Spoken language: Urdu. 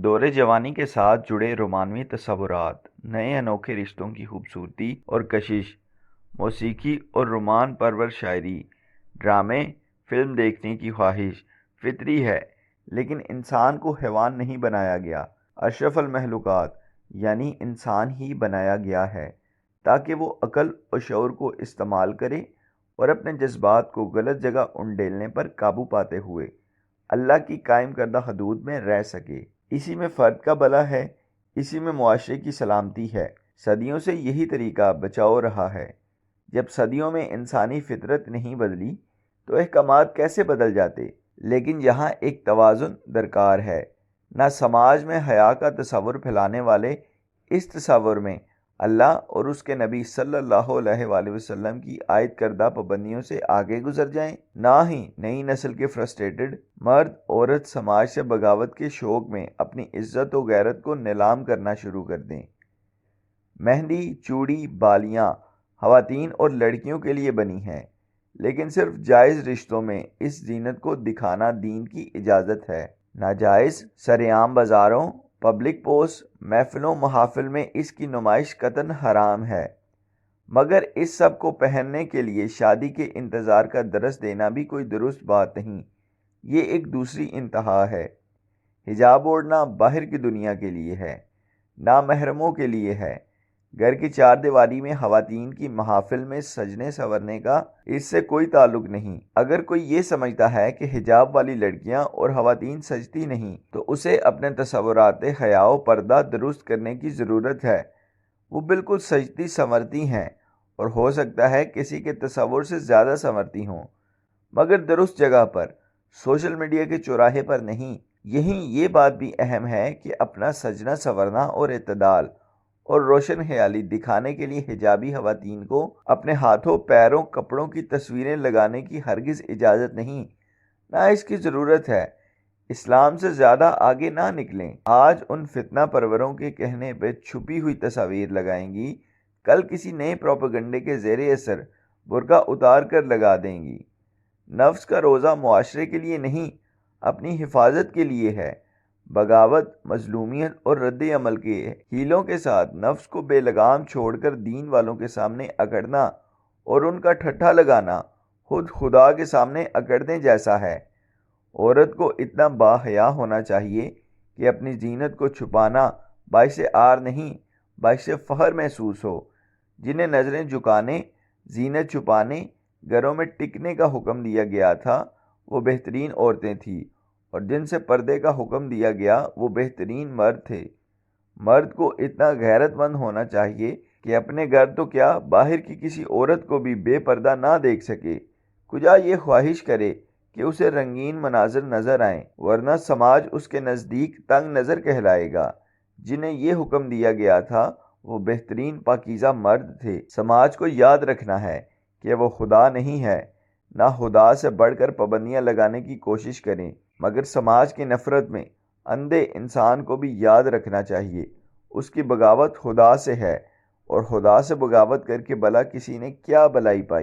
دور جوانی کے ساتھ جڑے رومانوی تصورات، نئے انوکھے رشتوں کی خوبصورتی اور کشش، موسیقی اور رومان پرور شاعری، ڈرامے، فلم دیکھنے کی خواہش فطری ہے، لیکن انسان کو حیوان نہیں بنایا گیا، اشرف المخلوقات یعنی انسان ہی بنایا گیا ہے تاکہ وہ عقل و شعور کو استعمال کرے اور اپنے جذبات کو غلط جگہ انڈیلنے پر قابو پاتے ہوئے اللہ کی قائم کردہ حدود میں رہ سکے۔ اسی میں فرد کا بھلا ہے، اسی میں معاشرے کی سلامتی ہے۔ صدیوں سے یہی طریقہ بچاؤ رہا ہے۔ جب صدیوں میں انسانی فطرت نہیں بدلی تو احکامات کیسے بدل جاتے؟ لیکن یہاں ایک توازن درکار ہے۔ نہ سماج میں حیا کا تصور پھیلانے والے اس تصور میں اللہ اور اس کے نبی صلی اللہ علیہ وآلہ وسلم کی عائد کردہ پابندیوں سے آگے گزر جائیں، نہ ہی نئی نسل کے فرسٹریٹڈ مرد عورت سماج سے بغاوت کے شوق میں اپنی عزت و غیرت کو نیلام کرنا شروع کر دیں۔ مہندی، چوڑی، بالیاں خواتین اور لڑکیوں کے لیے بنی ہیں، لیکن صرف جائز رشتوں میں اس زینت کو دکھانا دین کی اجازت ہے۔ ناجائز سرعام بازاروں، پبلک پوسٹ، محفلوں محافل میں اس کی نمائش قطعاً حرام ہے، مگر اس سب کو پہننے کے لیے شادی کے انتظار کا درس دینا بھی کوئی درست بات نہیں۔ یہ ایک دوسری انتہا ہے۔ حجاب اوڑھنا باہر کی دنیا کے لیے ہے، نامحرموں کے لیے ہے۔ گھر کی چار دیواری میں خواتین کی محافل میں سجنے سنورنے کا اس سے کوئی تعلق نہیں۔ اگر کوئی یہ سمجھتا ہے کہ حجاب والی لڑکیاں اور خواتین سجتی نہیں تو اسے اپنے تصورات حیا و پردہ درست کرنے کی ضرورت ہے۔ وہ بالکل سجتی سنورتی ہیں اور ہو سکتا ہے کسی کے تصور سے زیادہ سنورتی ہوں، مگر درست جگہ پر، سوشل میڈیا کے چوراہے پر نہیں۔ یہیں یہ بات بھی اہم ہے کہ اپنا سجنا سنورنا اور اعتدال اور روشن خیالی دکھانے کے لیے حجابی خواتین کو اپنے ہاتھوں پیروں کپڑوں کی تصویریں لگانے کی ہرگز اجازت نہیں، نہ اس کی ضرورت ہے۔ اسلام سے زیادہ آگے نہ نکلیں۔ آج ان فتنہ پروروں کے کہنے پہ چھپی ہوئی تصاویر لگائیں گی، کل کسی نئے پروپیگنڈے کے زیر اثر برقع اتار کر لگا دیں گی۔ نفس کا روزہ معاشرے کے لیے نہیں، اپنی حفاظت کے لیے ہے۔ بغاوت، مظلومیت اور رد عمل کے ہیلوں کے ساتھ نفس کو بے لگام چھوڑ کر دین والوں کے سامنے اکڑنا اور ان کا ٹھٹھا لگانا خود خدا کے سامنے اکڑنے جیسا ہے۔ عورت کو اتنا باحیا ہونا چاہیے کہ اپنی زینت کو چھپانا باعث عار نہیں، باعث فخر محسوس ہو۔ جنہیں نظریں جھکانے، زینت چھپانے، گھروں میں ٹکنے کا حکم دیا گیا تھا وہ بہترین عورتیں تھیں، اور جن سے پردے کا حکم دیا گیا وہ بہترین مرد تھے۔ مرد کو اتنا غیرت مند ہونا چاہیے کہ اپنے گھر تو کیا باہر کی کسی عورت کو بھی بے پردہ نہ دیکھ سکے، کجا یہ خواہش کرے کہ اسے رنگین مناظر نظر آئیں، ورنہ سماج اس کے نزدیک تنگ نظر کہلائے گا۔ جنہیں یہ حکم دیا گیا تھا وہ بہترین پاکیزہ مرد تھے۔ سماج کو یاد رکھنا ہے کہ وہ خدا نہیں ہے، نہ خدا سے بڑھ کر پابندیاں لگانے کی کوشش کریں، مگر سماج کی نفرت میں اندھے انسان کو بھی یاد رکھنا چاہیے اس کی بغاوت خدا سے ہے، اور خدا سے بغاوت کر کے بھلا کسی نے کیا بھلائی پائی۔